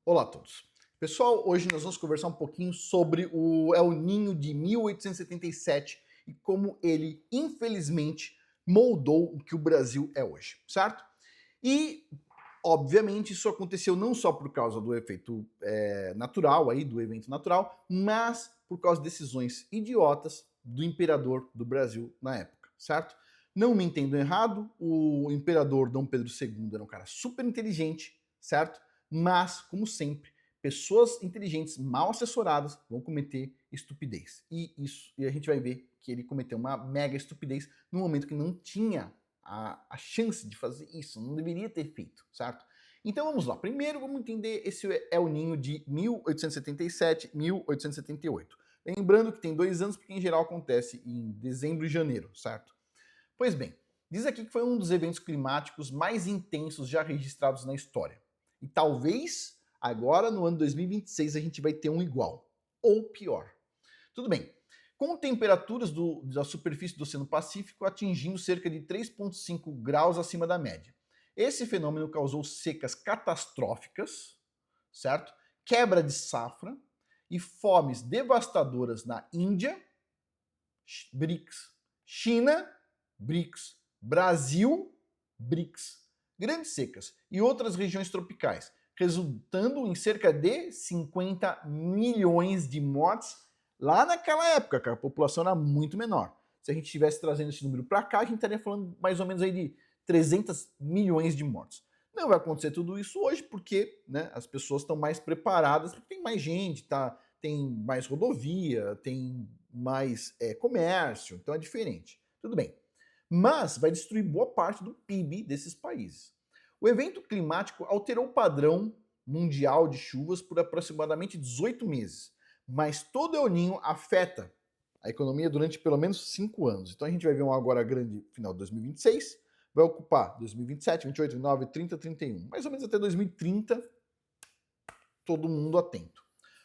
Olá a todos. Pessoal, hoje nós vamos conversar um pouquinho sobre o El Niño de 1877 e como ele, infelizmente, moldou o que o Brasil é hoje, certo? E, obviamente, isso aconteceu não só por causa do efeito natural, aí, do evento natural, mas por causa de decisões idiotas do imperador do Brasil na época, certo? Não me entendam errado, o imperador Dom Pedro II era um cara super inteligente, certo? Mas, como sempre, pessoas inteligentes mal assessoradas vão cometer estupidez. E a gente vai ver que ele cometeu uma mega estupidez no momento que não tinha a chance de fazer isso, não deveria ter feito, certo? Então vamos lá. Primeiro vamos entender esse El Niño de 1877, 1878. Lembrando que tem 2 anos, porque em geral acontece em dezembro e janeiro, certo? Pois bem, diz aqui que foi um dos eventos climáticos mais intensos já registrados na história. E talvez agora, no ano 2026, a gente vai ter um igual. Ou pior. Tudo bem. Com temperaturas da superfície do Oceano Pacífico atingindo cerca de 3,5 graus acima da média. Esse fenômeno causou secas catastróficas, certo? Quebra de safra e fomes devastadoras na Índia, BRICS, China, BRICS, Brasil, BRICS, grandes secas e outras regiões tropicais, resultando em cerca de 50 milhões de mortes lá naquela época, que a população era muito menor. Se a gente estivesse trazendo esse número para cá, a gente estaria falando mais ou menos aí de 300 milhões de mortes. Não vai acontecer tudo isso hoje porque, né, as pessoas estão mais preparadas, porque tem mais gente, tem mais rodovia, tem mais comércio, então é diferente. Tudo bem. Mas vai destruir boa parte do PIB desses países. O evento climático alterou o padrão mundial de chuvas por aproximadamente 18 meses, mas todo El Niño afeta a economia durante pelo menos 5 anos. Então a gente vai ver um agora grande final de 2026, vai ocupar 2027, 28, 29, 30, 31, mais ou menos até 2030, todo mundo atento.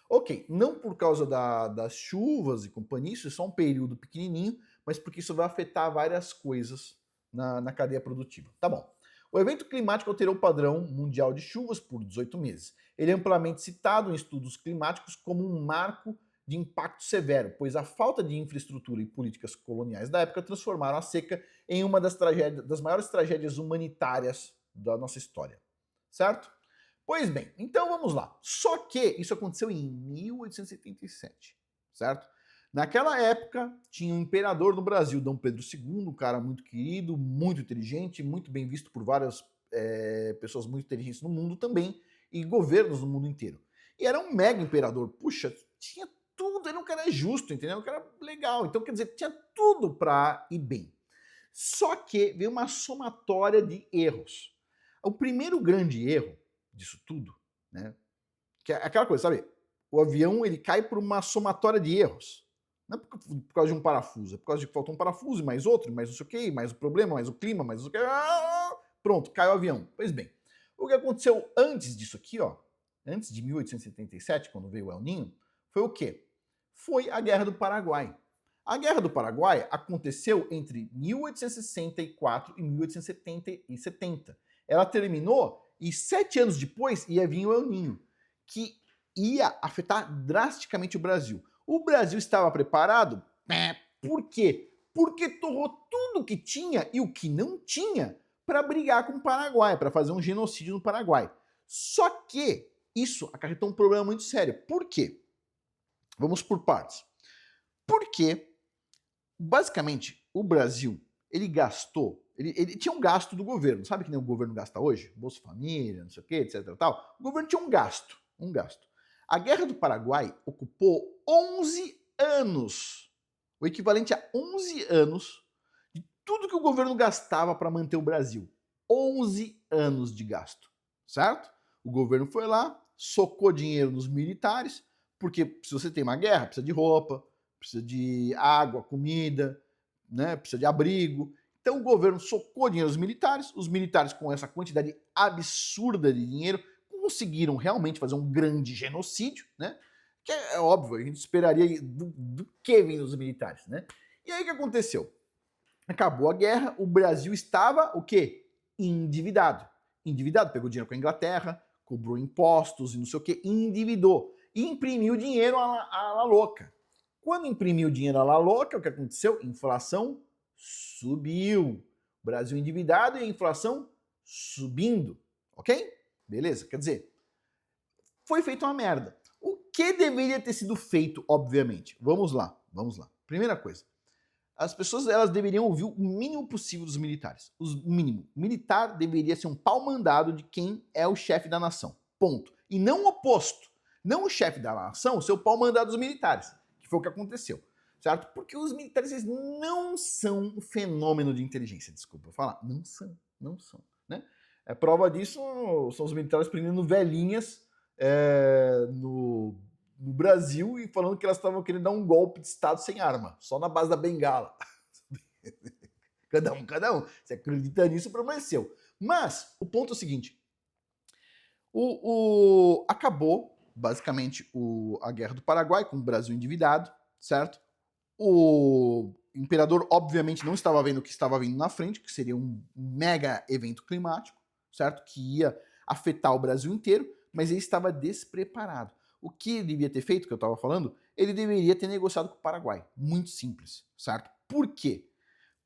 Ok, não por causa das chuvas e companhia, isso é só um período pequenininho, mas porque isso vai afetar várias coisas na cadeia produtiva. Tá bom. O evento climático alterou o padrão mundial de chuvas por 18 meses. Ele é amplamente citado em estudos climáticos como um marco de impacto severo, pois a falta de infraestrutura e políticas coloniais da época transformaram a seca em uma das maiores tragédias humanitárias da nossa história. Certo? Pois bem, então vamos lá. Só que isso aconteceu em 1877, certo? Naquela época, tinha um imperador no Brasil, Dom Pedro II, um cara muito querido, muito inteligente, muito bem visto por várias pessoas muito inteligentes no mundo também, e governos no mundo inteiro. E era um mega imperador. Puxa, tinha tudo, era um cara justo, entendeu? Um cara legal. Então, quer dizer, tinha tudo para ir bem. Só que veio uma somatória de erros. O primeiro grande erro disso tudo, né? Que é aquela coisa, sabe? O avião ele cai por uma somatória de erros. Não é por causa de um parafuso, é por causa de que faltou um parafuso, mais outro, mais não sei o que, mais o problema, mais o clima, mais não sei o que. Pronto, caiu o avião. Pois bem, o que aconteceu antes disso aqui, ó, antes de 1877, quando veio o El Niño, foi o quê? Foi a Guerra do Paraguai. A Guerra do Paraguai aconteceu entre 1864 e 1870. Ela terminou e 7 anos depois ia vir o El Niño, que ia afetar drasticamente o Brasil. O Brasil estava preparado? Por quê? Porque torrou tudo que tinha e o que não tinha para brigar com o Paraguai, para fazer um genocídio no Paraguai. Só que isso acarretou um problema muito sério. Por quê? Vamos por partes. Porque, basicamente, o Brasil, ele gastou, ele tinha um gasto do governo, sabe que nem o governo gasta hoje? Bolsa Família, não sei o que, etc. Tal. O governo tinha um gasto, um gasto. A Guerra do Paraguai ocupou 11 anos, o equivalente a 11 anos de tudo que o governo gastava para manter o Brasil. 11 anos de gasto, certo? O governo foi lá, socou dinheiro nos militares, porque se você tem uma guerra, precisa de roupa, precisa de água, comida, né? Precisa de abrigo. Então o governo socou dinheiro aos militares, os militares com essa quantidade absurda de dinheiro conseguiram realmente fazer um grande genocídio, né? Que é óbvio, a gente esperaria do que vindo dos militares, né? E aí o que aconteceu? Acabou a guerra, o Brasil estava o quê? Endividado. Endividado, pegou dinheiro com a Inglaterra, cobrou impostos e não sei o que, e endividou. E imprimiu dinheiro à la louca. Quando imprimiu dinheiro à la louca, o que aconteceu? Inflação subiu. Brasil endividado e a inflação subindo. Ok? Beleza? Quer dizer, foi feita uma merda. O que deveria ter sido feito, obviamente? Vamos lá. Primeira coisa. As pessoas elas deveriam ouvir o mínimo possível dos militares. O mínimo. O militar deveria ser um pau mandado de quem é o chefe da nação. Ponto. E não o oposto. Não o chefe da nação ser o pau mandado dos militares. Que foi o que aconteceu. Certo? Porque os militares eles não são um fenômeno de inteligência. Desculpa falar. Não são. Né? Prova disso são os militares prendendo velhinhas no Brasil e falando que elas estavam querendo dar um golpe de Estado sem arma, só na base da bengala. Cada um. Você acredita nisso, problema é seu. Mas o ponto é o seguinte: acabou, basicamente, a Guerra do Paraguai, com o Brasil endividado, certo? O imperador, obviamente, não estava vendo o que estava vindo na frente, que seria um mega evento climático, certo? Que ia afetar o Brasil inteiro, mas ele estava despreparado. O que ele devia ter feito, que eu estava falando, ele deveria ter negociado com o Paraguai. Muito simples, certo? Por quê?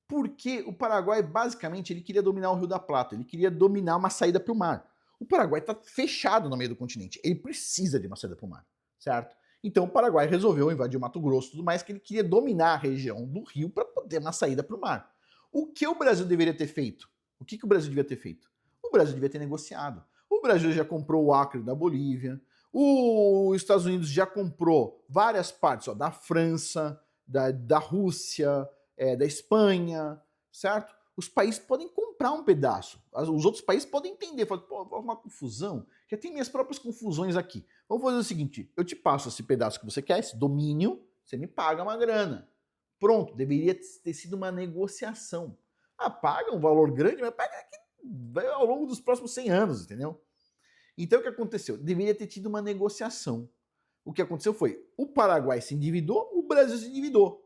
Porque o Paraguai, basicamente, ele queria dominar o Rio da Plata, ele queria dominar uma saída para o mar. O Paraguai está fechado no meio do continente, ele precisa de uma saída para o mar, certo? Então o Paraguai resolveu invadir o Mato Grosso e tudo mais, que ele queria dominar a região do rio para poder uma saída para o mar. O que o Brasil deveria ter feito? O que o Brasil devia ter feito? O Brasil devia ter negociado. O Brasil já comprou o Acre da Bolívia, os Estados Unidos já comprou várias partes da França, da Rússia, da Espanha, certo? Os países podem comprar um pedaço. Os outros países podem entender. Falar, pô, uma confusão. Já tem minhas próprias confusões aqui. Vamos fazer o seguinte, eu te passo esse pedaço que você quer, esse domínio, você me paga uma grana. Pronto, deveria ter sido uma negociação. Paga um valor grande, mas paga ao longo dos próximos 100 anos, entendeu? Então o que aconteceu? Deveria ter tido uma negociação. O que aconteceu foi, o Paraguai se endividou, o Brasil se endividou,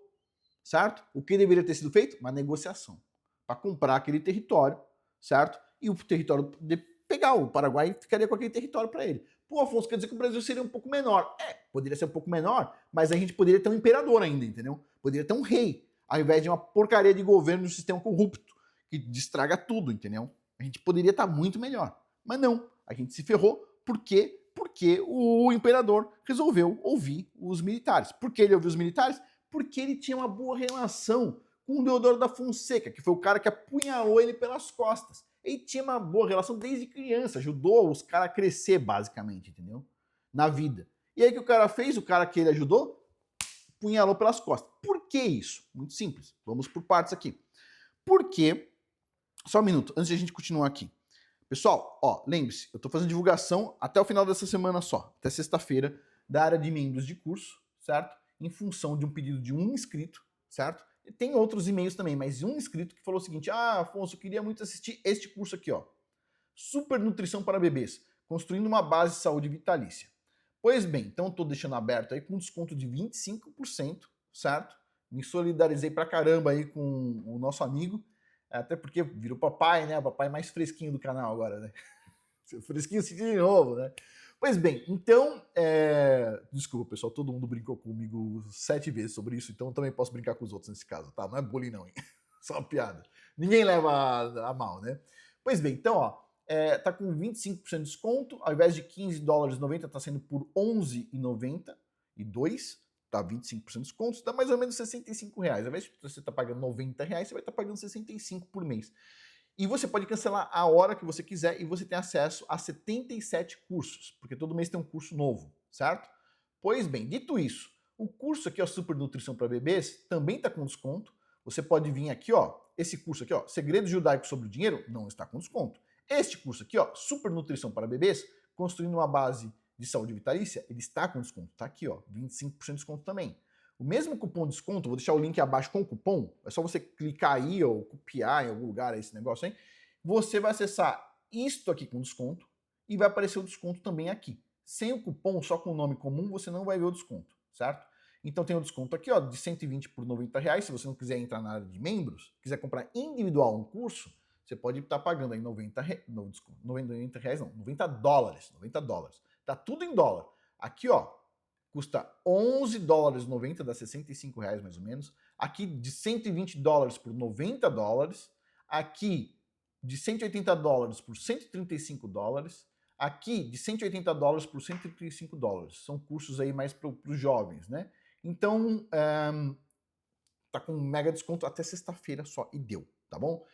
certo? O que deveria ter sido feito? Uma negociação. Para comprar aquele território, certo? E o território de pegar, o Paraguai ficaria com aquele território para ele. Pô, Afonso, quer dizer que o Brasil seria um pouco menor. Poderia ser um pouco menor, mas a gente poderia ter um imperador ainda, entendeu? Poderia ter um rei, ao invés de uma porcaria de governo, um sistema corrupto, que destraga tudo, entendeu? A gente poderia estar muito melhor. Mas não, a gente se ferrou porque o imperador resolveu ouvir os militares. Por que ele ouviu os militares? Porque ele tinha uma boa relação com o Deodoro da Fonseca, que foi o cara que apunhalou ele pelas costas. Ele tinha uma boa relação desde criança, ajudou os caras a crescer, basicamente, entendeu? Na vida. E aí o que o cara fez? O cara que ele ajudou, punhalou pelas costas. Por que isso? Muito simples. Vamos por partes aqui. Porque, só um minuto, antes de a gente continuar aqui. Pessoal, lembre-se, eu estou fazendo divulgação até o final dessa semana só, até sexta-feira, da área de membros de curso, certo? Em função de um pedido de um inscrito, certo? E tem outros e-mails também, mas um inscrito que falou o seguinte: Afonso, eu queria muito assistir este curso aqui, Super Nutrição para Bebês, construindo uma base de saúde vitalícia. Pois bem, então estou deixando aberto aí com desconto de 25%, certo? Me solidarizei pra caramba aí com o nosso amigo, até porque virou papai, né? O papai mais fresquinho do canal agora, né? Fresquinho assim de novo, né? Pois bem, então, desculpa, pessoal, todo mundo brincou comigo 7 vezes sobre isso, então eu também posso brincar com os outros nesse caso, tá? Não é bullying não, hein? Só uma piada. Ninguém leva a mal, né? Pois bem, então, tá com 25% de desconto, ao invés de $15,90, tá saindo por $11,92, tá 25% de desconto, dá mais ou menos R$65. Ao invés de você tá pagando R$90, você vai estar pagando 65 por mês. E você pode cancelar a hora que você quiser e você tem acesso a 77 cursos, porque todo mês tem um curso novo, certo? Pois bem, dito isso, o curso aqui, Super Nutrição para Bebês, também está com desconto. Você pode vir aqui, esse curso aqui, Segredos Judaicos sobre o Dinheiro, não está com desconto. Este curso aqui, Super Nutrição para Bebês, construindo uma base de saúde vitalícia, ele está com desconto. Tá aqui, 25% de desconto também. O mesmo cupom de desconto, vou deixar o link abaixo com o cupom, é só você clicar aí ou copiar em algum lugar esse negócio aí, você vai acessar isto aqui com desconto e vai aparecer o desconto também aqui. Sem o cupom, só com o nome comum, você não vai ver o desconto, certo? Então tem o desconto aqui, de 120 por R$90, se você não quiser entrar na área de membros, quiser comprar individual um curso, Você pode estar pagando aí 90 reais, não, desculpa, 90 reais não, 90 dólares, 90 dólares. Tá tudo em dólar. Aqui, ó, custa 11 dólares 90, dá 65 reais mais ou menos. Aqui de 120 dólares por 90 dólares. Aqui de 180 dólares por 135 dólares. Aqui de 180 dólares por 135 dólares. São cursos aí mais para os jovens, né? Então, tá com um mega desconto até sexta-feira só e deu, tá bom?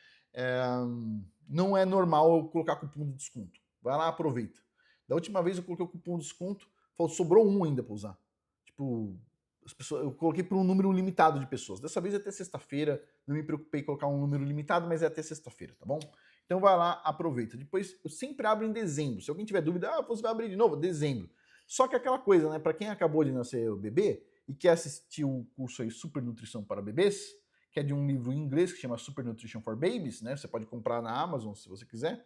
Não é normal eu colocar cupom de desconto. Vai lá, aproveita. Da última vez eu coloquei o cupom de desconto, sobrou um ainda para usar. Tipo, as pessoas, eu coloquei para um número limitado de pessoas. Dessa vez é até sexta-feira, não me preocupei em colocar um número limitado, mas é até sexta-feira, tá bom? Então vai lá, aproveita. Depois eu sempre abro em dezembro. Se alguém tiver dúvida, você vai abrir de novo? Dezembro. Só que aquela coisa, né? Para quem acabou de nascer o bebê e quer assistir o curso aí Super Nutrição para Bebês, que é de um livro em inglês que chama Super Nutrition for Babies, né? Você pode comprar na Amazon se você quiser.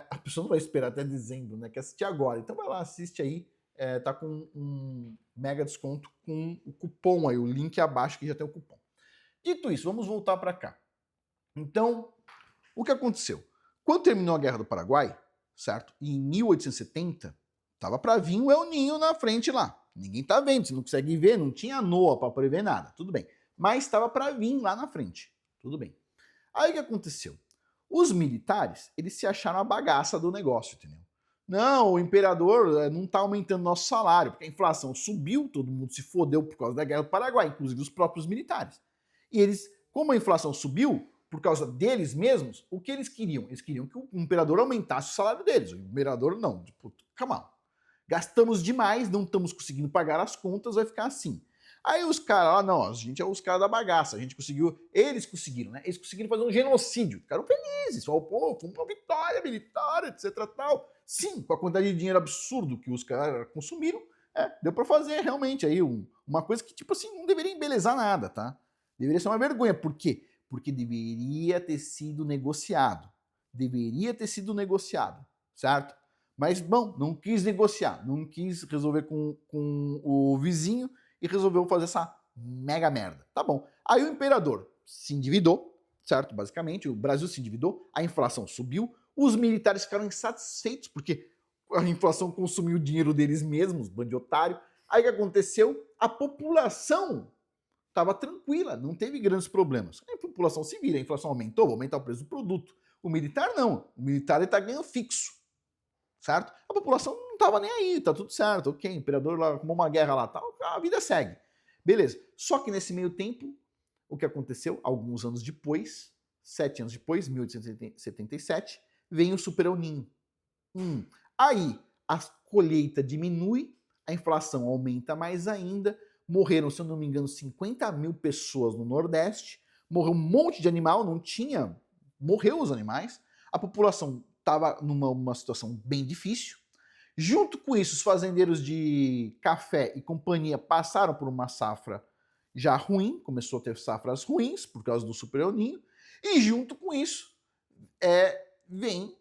A pessoa não vai esperar até dezembro, né? Quer assistir agora. Então vai lá, assiste aí. Tá com um mega desconto com o cupom aí, o link abaixo que já tem o cupom. Dito isso, vamos voltar para cá. Então, o que aconteceu? Quando terminou a Guerra do Paraguai, certo? E em 1870, tava para vir o El Niño na frente lá. Ninguém tá vendo, você não consegue ver, não tinha NOAA para prever nada, tudo bem. Mas estava para vir lá na frente, tudo bem. Aí o que aconteceu? Os militares, eles se acharam a bagaça do negócio, entendeu? Não, o imperador não está aumentando nosso salário, porque a inflação subiu, todo mundo se fodeu por causa da Guerra do Paraguai, inclusive os próprios militares. E eles, como a inflação subiu, por causa deles mesmos, o que eles queriam? Eles queriam que o imperador aumentasse o salário deles. O imperador não, tipo, calma, gastamos demais, não estamos conseguindo pagar as contas, vai ficar assim. Aí os caras lá, não, a gente é os caras da bagaça, a gente conseguiu, eles conseguiram, né? Eles conseguiram fazer um genocídio, ficaram felizes, falaram, pô, foi uma vitória militar, etc, tal. Sim, com a quantidade de dinheiro absurdo que os caras consumiram, deu pra fazer realmente aí uma coisa que, tipo assim, não deveria embelezar nada, tá? Deveria ser uma vergonha. Por quê? Porque deveria ter sido negociado. Deveria ter sido negociado, certo? Mas, bom, não quis negociar, não quis resolver com o vizinho e resolveu fazer essa mega merda. Tá bom. Aí o imperador se endividou, certo? Basicamente, o Brasil se endividou, a inflação subiu, os militares ficaram insatisfeitos porque a inflação consumiu o dinheiro deles mesmos, bando de otário. Aí o que aconteceu? A população estava tranquila, não teve grandes problemas. A população se vira, a inflação aumentou, vai aumentar o preço do produto. O militar não, o militar está ganhando fixo, certo? A população não estava nem aí, tá tudo certo, ok, o imperador lá arrumou uma guerra lá, tal, a vida segue. Beleza, só que nesse meio tempo, o que aconteceu? Alguns anos depois, 7 anos depois, 1877, vem o Super El Niño. Aí a colheita diminui, a inflação aumenta mais ainda, morreram, se eu não me engano, 50 mil pessoas no Nordeste, morreu um monte de animal, não tinha, morreu os animais, a população estava numa situação bem difícil. Junto com isso, os fazendeiros de café e companhia passaram por uma safra já ruim, começou a ter safras ruins por causa do Super El Niño, e junto com isso vem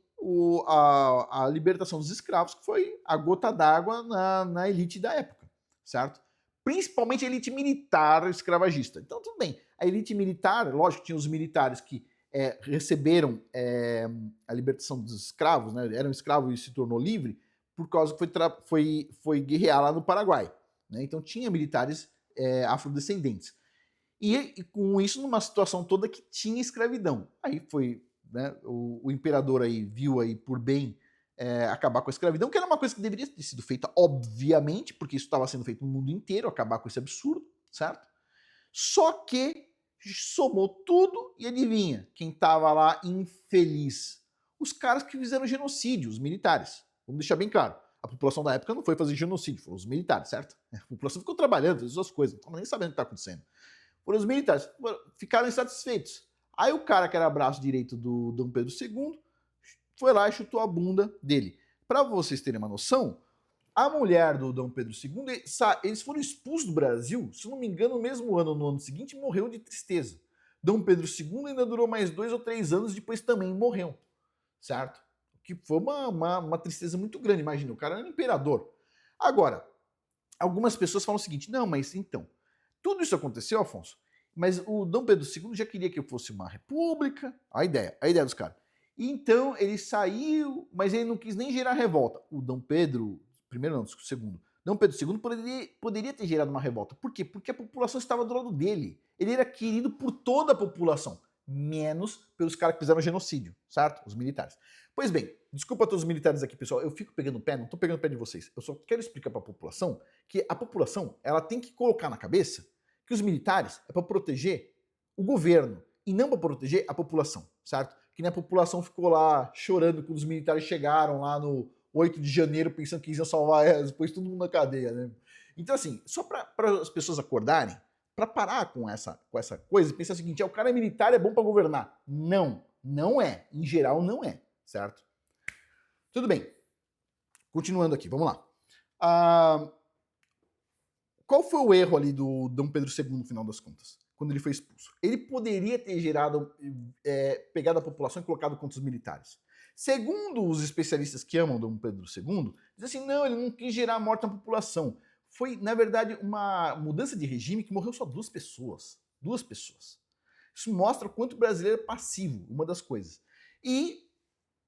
a libertação dos escravos, que foi a gota d'água na elite da época, certo? Principalmente a elite militar escravagista. Então, tudo bem. A elite militar, lógico, tinha os militares que receberam a libertação dos escravos, né? Eram escravos e se tornou livre, por causa que foi guerrear lá no Paraguai. Né? Então, tinha militares afrodescendentes. E com isso, numa situação toda que tinha escravidão. Aí foi, né, o imperador aí viu aí por bem acabar com a escravidão, que era uma coisa que deveria ter sido feita, obviamente, porque isso estava sendo feito no mundo inteiro, acabar com esse absurdo, certo? Só que somou tudo e adivinha, quem estava lá infeliz? Os caras que fizeram genocídio, os militares. Vamos deixar bem claro, a população da época não foi fazer genocídio, foram os militares, certo? A população ficou trabalhando, fez suas coisas, não estava nem sabendo o que está acontecendo. Foram os militares, ficaram insatisfeitos. Aí o cara que era braço direito do Dom Pedro II foi lá e chutou a bunda dele. Para vocês terem uma noção, a mulher do Dom Pedro II, eles foram expulsos do Brasil, se não me engano, no mesmo ano, no ano seguinte, morreu de tristeza. Dom Pedro II ainda durou mais 2 ou 3 anos, depois também morreu, certo? Que foi uma tristeza muito grande, imagina, o cara era um imperador. Agora, algumas pessoas falam o seguinte, não, mas então, tudo isso aconteceu, Afonso, Mas o Dom Pedro II já queria que fosse uma república, a ideia dos caras. Então ele saiu, mas ele não quis nem gerar revolta. O Dom Pedro, primeiro não, segundo. Dom Pedro II poderia ter gerado uma revolta. Por quê? Porque a população estava do lado dele. Ele era querido por toda a população, menos pelos caras que fizeram genocídio, certo? Os militares. Pois bem, desculpa a todos os militares aqui, pessoal. Eu fico pegando o pé, não tô pegando o pé de vocês. Eu só quero explicar para a população que a população, ela tem que colocar na cabeça que os militares é para proteger o governo e não para proteger a população, certo? Que nem a população ficou lá chorando quando os militares chegaram lá no 8 de janeiro pensando que iam salvar elas, depois todo mundo na cadeia, né? Então assim, só para as pessoas acordarem, para parar com essa coisa e pensar o seguinte, o cara é militar, é bom para governar. Não, não é. Em geral não é, certo? Tudo bem. Continuando aqui, vamos lá. Qual foi o erro ali do Dom Pedro II no final das contas? Quando ele foi expulso? Ele poderia ter pegado a população e colocado contra os militares. Segundo os especialistas que amam Dom Pedro II, dizem assim, não, ele não quis gerar morte na população. Foi, na verdade, uma mudança de regime que morreu só 2 pessoas. 2 pessoas. Isso mostra o quanto o brasileiro é passivo, uma das coisas. E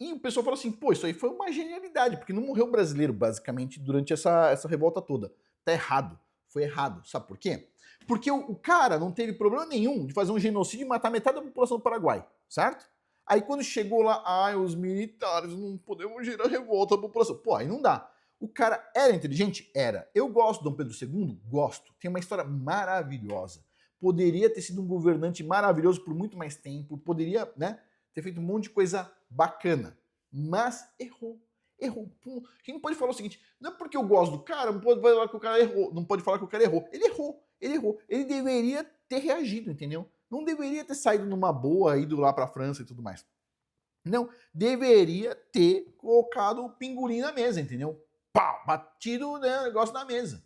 o pessoal fala assim, pô, isso aí foi uma genialidade, porque não morreu brasileiro, basicamente, durante essa revolta toda. Tá errado. Foi errado. Sabe por quê? Porque o cara não teve problema nenhum de fazer um genocídio e matar metade da população do Paraguai, certo? Aí quando chegou lá, os militares não podemos gerar revolta da população. Pô, aí não dá. O cara era inteligente? Era. Eu gosto do Dom Pedro II? Gosto. Tem uma história maravilhosa. Poderia ter sido um governante maravilhoso por muito mais tempo, poderia, né, ter feito um monte de coisa bacana, mas errou. Errou. Quem pode falar o seguinte, não é porque eu gosto do cara, não pode falar que o cara errou. Não pode falar que o cara errou. Ele errou. Ele errou. Ele deveria ter reagido, entendeu? Não deveria ter saído numa boa, ido lá pra França e tudo mais. Não. Deveria ter colocado o pingurim na mesa, entendeu? Pau! Batido o negócio na mesa.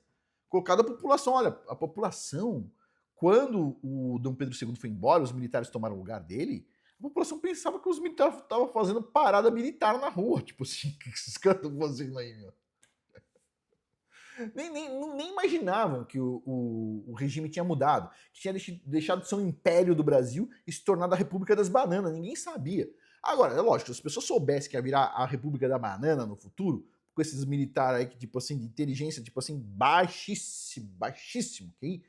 Colocado a população. Olha, a população, quando o Dom Pedro II foi embora, os militares tomaram o lugar dele, a população pensava que os militares estavam fazendo parada militar na rua. Tipo assim, o que esses caras estão fazendo aí, meu? Nem imaginavam que o regime tinha mudado, que tinha deixado de ser um império do Brasil e se tornado a República das Bananas. Ninguém sabia. Agora, é lógico, se as pessoas soubessem que ia virar a República da Banana no futuro, com esses militares aí que, tipo assim, de inteligência, tipo assim, baixíssimo, ok?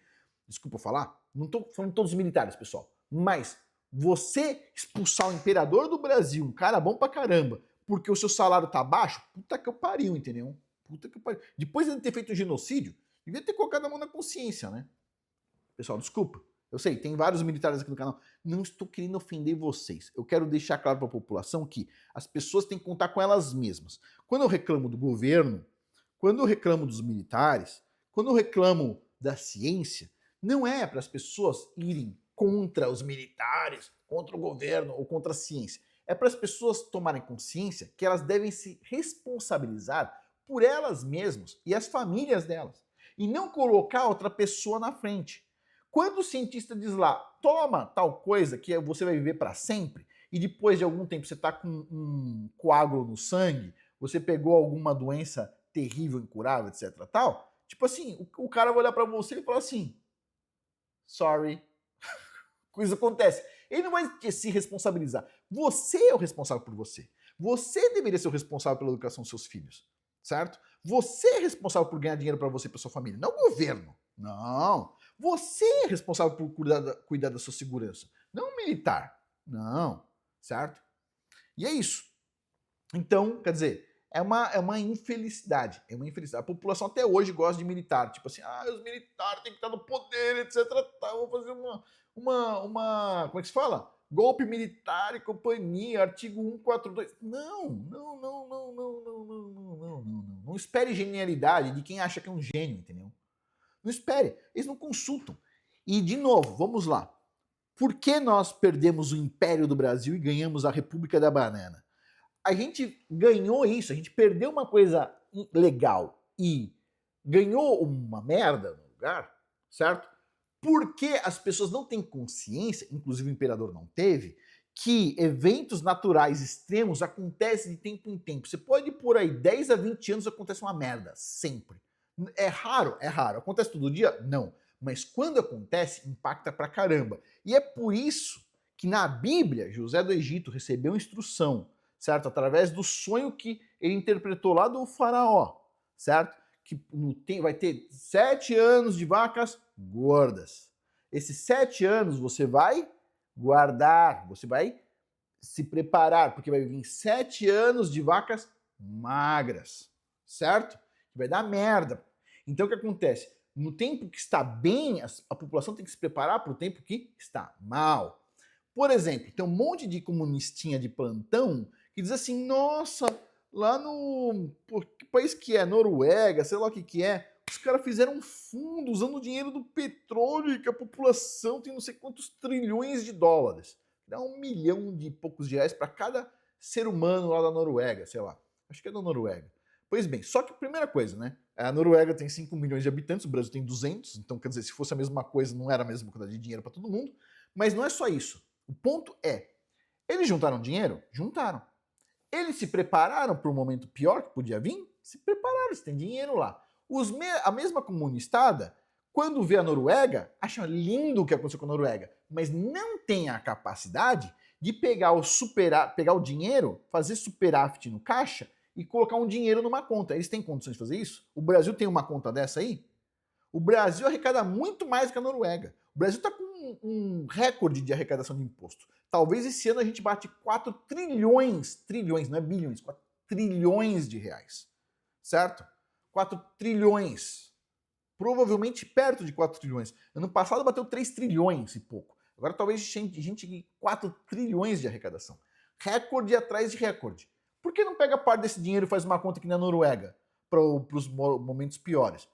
Desculpa eu falar, não tô falando todos os militares, pessoal, mas você expulsar o imperador do Brasil, um cara bom pra caramba, porque o seu salário tá baixo, puta que eu pariu, entendeu? Puta que pariu. Depois de ele ter feito um genocídio, devia ter colocado a mão na consciência, né? Pessoal, desculpa. Eu sei, tem vários militares aqui no canal. Não estou querendo ofender vocês. Eu quero deixar claro para a população que as pessoas têm que contar com elas mesmas. Quando eu reclamo do governo, quando eu reclamo dos militares, quando eu reclamo da ciência, não é para as pessoas irem contra os militares, contra o governo ou contra a ciência. É para as pessoas tomarem consciência que elas devem se responsabilizar por elas mesmas e as famílias delas. E não colocar outra pessoa na frente. Quando o cientista diz lá, toma tal coisa que você vai viver para sempre, e depois de algum tempo você está com um coágulo no sangue, você pegou alguma doença terrível, incurável, etc. tal, tipo assim, o cara vai olhar para você e falar assim, sorry, coisa acontece. Ele não vai se responsabilizar. Você é o responsável por você. Você deveria ser o responsável pela educação dos seus filhos, certo? Você é responsável por ganhar dinheiro para você e para sua família, não o governo. Não. Você é responsável por cuidar da sua segurança, não o militar. Não, certo? E é isso. Então, quer dizer, é uma infelicidade. É uma infelicidade. A população até hoje gosta de militar. Tipo assim, os militares têm que estar no poder, etc. Vou fazer como é que se fala? Golpe militar e companhia, artigo 142. Não espere genialidade de quem acha que é um gênio, entendeu? Não espere, eles não consultam. E, de novo, vamos lá. Por que nós perdemos o Império do Brasil e ganhamos a República da Banana? A gente ganhou isso, a gente perdeu uma coisa legal e ganhou uma merda no lugar, certo? Porque as pessoas não têm consciência, inclusive o imperador não teve, que eventos naturais extremos acontecem de tempo em tempo. Você pode por aí 10 a 20 anos acontece uma merda, sempre. É raro? É raro. Acontece todo dia? Não. Mas quando acontece, impacta pra caramba. E é por isso que na Bíblia, José do Egito recebeu instrução, certo? Através do sonho que ele interpretou lá do faraó, certo? Que vai ter 7 anos de vacas gordas. Esses 7 anos você vai guardar, você vai se preparar, porque vai vir 7 anos de vacas magras, certo? Vai dar merda. Então o que acontece? No tempo que está bem, a população tem que se preparar para o tempo que está mal. Por exemplo, tem um monte de comunistinha de plantão que diz assim, nossa, lá no... que país que é? Noruega, sei lá o que é, os caras fizeram um fundo usando o dinheiro do petróleo e que a população tem não sei quantos trilhões de dólares. Dá 1 milhão de poucos de reais para cada ser humano lá da Noruega, sei lá. Acho que é da Noruega. Pois bem, só que primeira coisa, né? A Noruega tem 5 milhões de habitantes, o Brasil tem 200, então quer dizer, se fosse a mesma coisa, não era a mesma quantidade de dinheiro para todo mundo. Mas não é só isso. O ponto é, eles juntaram dinheiro? Juntaram. Eles se prepararam para o momento pior que podia vir? Se prepararam, eles têm dinheiro lá. A mesma comunistada, quando vê a Noruega, acha lindo o que aconteceu com a Noruega, mas não tem a capacidade de pegar o dinheiro, fazer superávit no caixa e colocar um dinheiro numa conta. Eles têm condições de fazer isso? O Brasil tem uma conta dessa aí? O Brasil arrecada muito mais que a Noruega. O Brasil está com um recorde de arrecadação de imposto. Talvez esse ano a gente bate 4 trilhões, não é bilhões, 4 trilhões de reais. Certo? 4 trilhões. Provavelmente perto de 4 trilhões. Ano passado bateu 3 trilhões e pouco. Agora talvez a gente chegue 4 trilhões de arrecadação. Recorde atrás de recorde. Por que não pega parte desse dinheiro e faz uma conta aqui na Noruega? Para os momentos piores.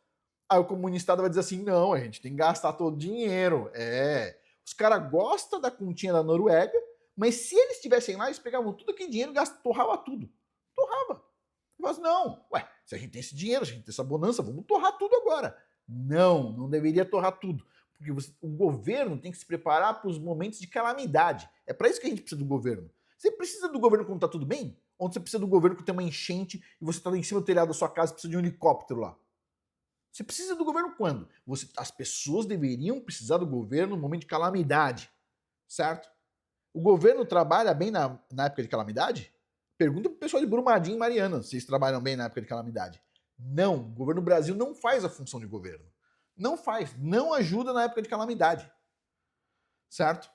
Aí o comunista vai dizer assim, não, a gente tem que gastar todo o dinheiro. Os caras gostam da continha da Noruega, mas se eles estivessem lá, eles pegavam tudo aquele dinheiro e torrava tudo. Torrava. Mas não, se a gente tem esse dinheiro, se a gente tem essa bonança, vamos torrar tudo agora. Não deveria torrar tudo. Porque o governo tem que se preparar para os momentos de calamidade. É para isso que a gente precisa do governo. Você precisa do governo quando está tudo bem? Ou você precisa do governo quando tem uma enchente e você está em cima do telhado da sua casa e precisa de um helicóptero lá? Você precisa do governo quando? As pessoas deveriam precisar do governo no momento de calamidade, certo? O governo trabalha bem na época de calamidade? Pergunta pro pessoal de Brumadinho e Mariana se eles trabalham bem na época de calamidade. Não, o governo do Brasil não faz a função de governo. Não faz, não ajuda na época de calamidade, certo?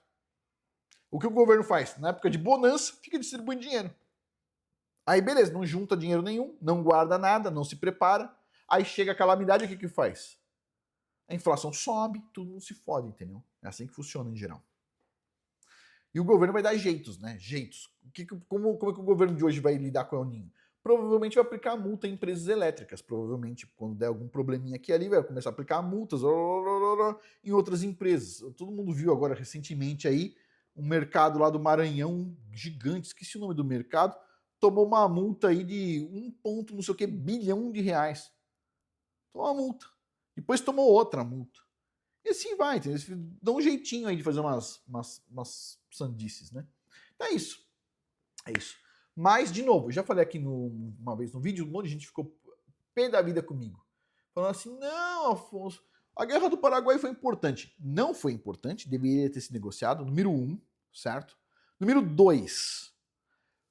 O que o governo faz? Na época de bonança, fica distribuindo dinheiro. Aí beleza, não junta dinheiro nenhum, não guarda nada, não se prepara. Aí chega a calamidade, o que faz? A inflação sobe, tudo mundo se fode, entendeu? É assim que funciona em geral. E o governo vai dar jeitos, né? Jeitos. Como é que o governo de hoje vai lidar com o El Niño? Provavelmente vai aplicar multa em empresas elétricas. Provavelmente, quando der algum probleminha aqui e ali, vai começar a aplicar multas em outras empresas. Todo mundo viu agora recentemente aí um mercado lá do Maranhão gigante, esqueci o nome do mercado, tomou uma multa aí de 1 ponto não sei o que bilhão de reais. Tomou uma multa. Depois tomou outra multa. E assim vai, entendeu? Eles dão um jeitinho aí de fazer umas sandices, né? Então é isso. É isso. Mas, de novo, eu já falei aqui uma vez no vídeo, um monte de gente ficou pé da vida comigo. Falando assim, não, Afonso, a Guerra do Paraguai foi importante. Não foi importante, deveria ter sido negociado. Número 1, certo? Número 2,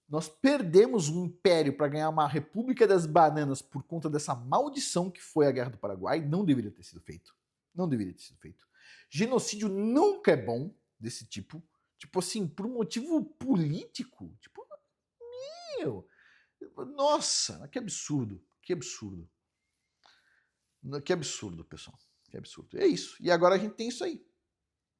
nós perdemos um império para ganhar uma República das Bananas por conta dessa maldição que foi a Guerra do Paraguai. Não deveria ter sido feito. Não deveria ter sido feito. Genocídio nunca é bom desse tipo. Tipo assim, por um motivo político. Tipo, meu... Nossa, que absurdo. Que absurdo. Que absurdo, pessoal. Que absurdo. É isso. E agora a gente tem isso aí.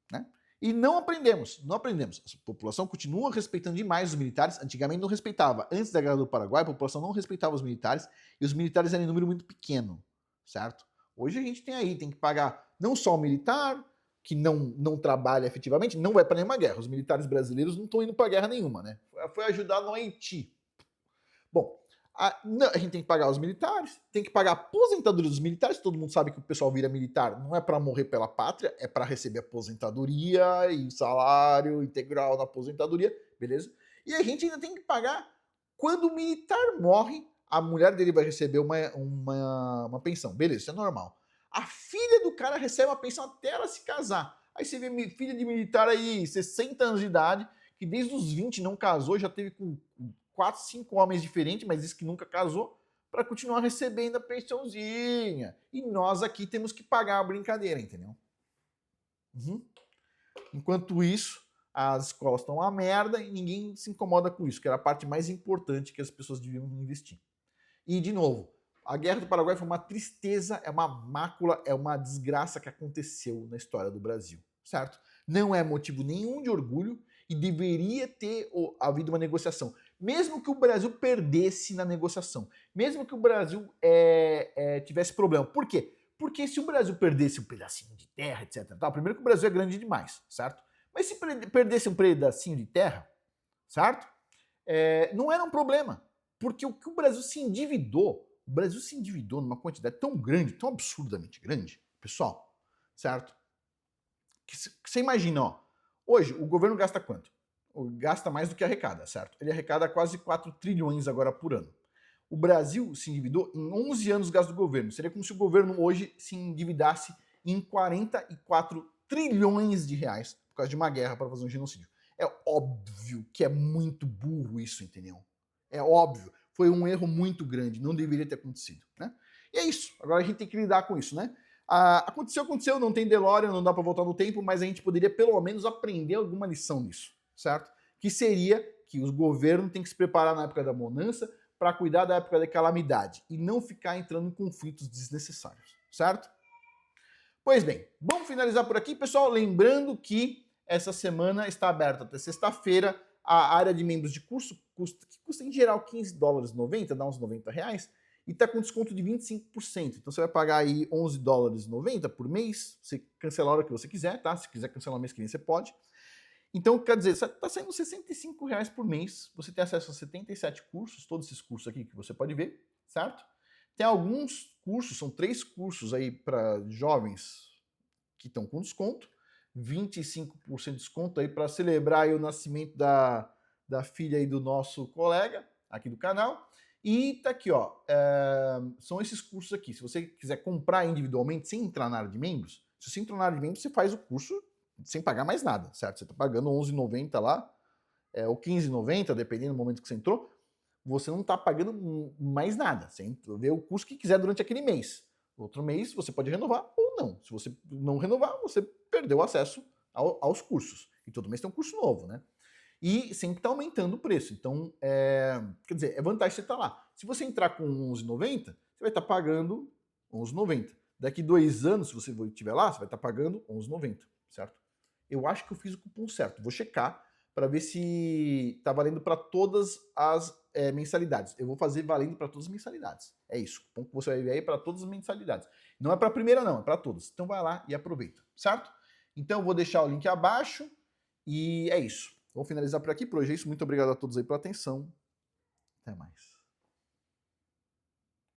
Né? E não aprendemos. A população continua respeitando demais os militares. Antigamente não respeitava. Antes da Guerra do Paraguai, a população não respeitava os militares. E os militares eram em número muito pequeno. Certo? Hoje a gente tem que pagar não só o militar, que não trabalha efetivamente, não vai para nenhuma guerra. Os militares brasileiros não estão indo para guerra nenhuma, né? Foi ajudar no Haiti. Bom, a gente tem que pagar os militares, tem que pagar a aposentadoria dos militares. Todo mundo sabe que o pessoal vira militar não é para morrer pela pátria, é para receber aposentadoria e salário integral na aposentadoria, beleza? E a gente ainda tem que pagar quando o militar morre, a mulher dele vai receber uma pensão, beleza, isso é normal. A filha do cara recebe uma pensão até ela se casar. Aí você vê filha de militar aí, 60 anos de idade, que desde os 20 não casou, já teve com 4, 5 homens diferentes, mas disse que nunca casou, para continuar recebendo a pensãozinha. E nós aqui temos que pagar a brincadeira, entendeu? Uhum. Enquanto isso, as escolas estão uma merda e ninguém se incomoda com isso, que era a parte mais importante que as pessoas deviam investir. E, de novo, a Guerra do Paraguai foi uma tristeza, é uma mácula, é uma desgraça que aconteceu na história do Brasil, certo? Não é motivo nenhum de orgulho e deveria ter havido uma negociação. Mesmo que o Brasil perdesse na negociação, mesmo que o Brasil tivesse problema. Por quê? Porque se o Brasil perdesse um pedacinho de terra, etc. Primeiro que o Brasil é grande demais, certo? Mas se perdesse um pedacinho de terra, certo? Não era um problema. Porque o que o Brasil se endividou numa quantidade tão grande, tão absurdamente grande, pessoal, certo? Que você imagina, ó, hoje o governo gasta quanto? Gasta mais do que arrecada, certo? Ele arrecada quase 4 trilhões agora por ano. O Brasil se endividou em 11 anos o gasto do governo. Seria como se o governo hoje se endividasse em 44 trilhões de reais por causa de uma guerra para fazer um genocídio. É óbvio que é muito burro isso, entendeu? É óbvio. Foi um erro muito grande, não deveria ter acontecido, né? E é isso. Agora a gente tem que lidar com isso, né? Aconteceu, não tem DeLorean, não dá para voltar no tempo, mas a gente poderia pelo menos aprender alguma lição nisso, certo? Que seria que os governos têm que se preparar na época da bonança para cuidar da época da calamidade e não ficar entrando em conflitos desnecessários, certo? Pois bem, vamos finalizar por aqui, pessoal. Lembrando que essa semana está aberta até sexta-feira a área de membros de curso, que custa em geral $15,90, dá uns R$90, e está com desconto de 25%. Então você vai pagar aí $11,90 por mês, você cancela a hora que você quiser, tá? Se quiser cancelar o mês que vem, você pode. Então, quer dizer, está saindo R$65 por mês, você tem acesso a 77 cursos, todos esses cursos aqui que você pode ver, certo? Tem alguns cursos, são 3 cursos aí para jovens que estão com desconto, 25% de desconto aí para celebrar aí o nascimento da filha aí do nosso colega aqui do canal. E tá aqui, ó, são esses cursos aqui. Se você quiser comprar individualmente sem entrar na área de membros, se você entrar na área de membros, você faz o curso sem pagar mais nada, certo? Você está pagando R$11,90 lá, ou R$15,90, dependendo do momento que você entrou, você não está pagando mais nada. Você vê o curso que quiser durante aquele mês. Outro mês você pode renovar ou não. Se você não renovar, você perdeu o acesso aos cursos. E todo mês tem um curso novo, né? E sempre está aumentando o preço. Então, quer dizer, é vantagem você estar lá. Se você entrar com R$11,90, você vai estar pagando R$11,90. Daqui 2 anos, se você estiver lá, você vai estar pagando R$11,90, certo? Eu acho que eu fiz o cupom certo. Vou checar para ver se está valendo para todas as mensalidades. Eu vou fazer valendo para todas as mensalidades. É isso. O cupom que você vai ver aí é para todas as mensalidades. Não é para a primeira, não. É para todas. Então vai lá e aproveita, certo? Então eu vou deixar o link abaixo e é isso. Vou finalizar por aqui. Por hoje é isso. Muito obrigado a todos aí pela atenção. Até mais.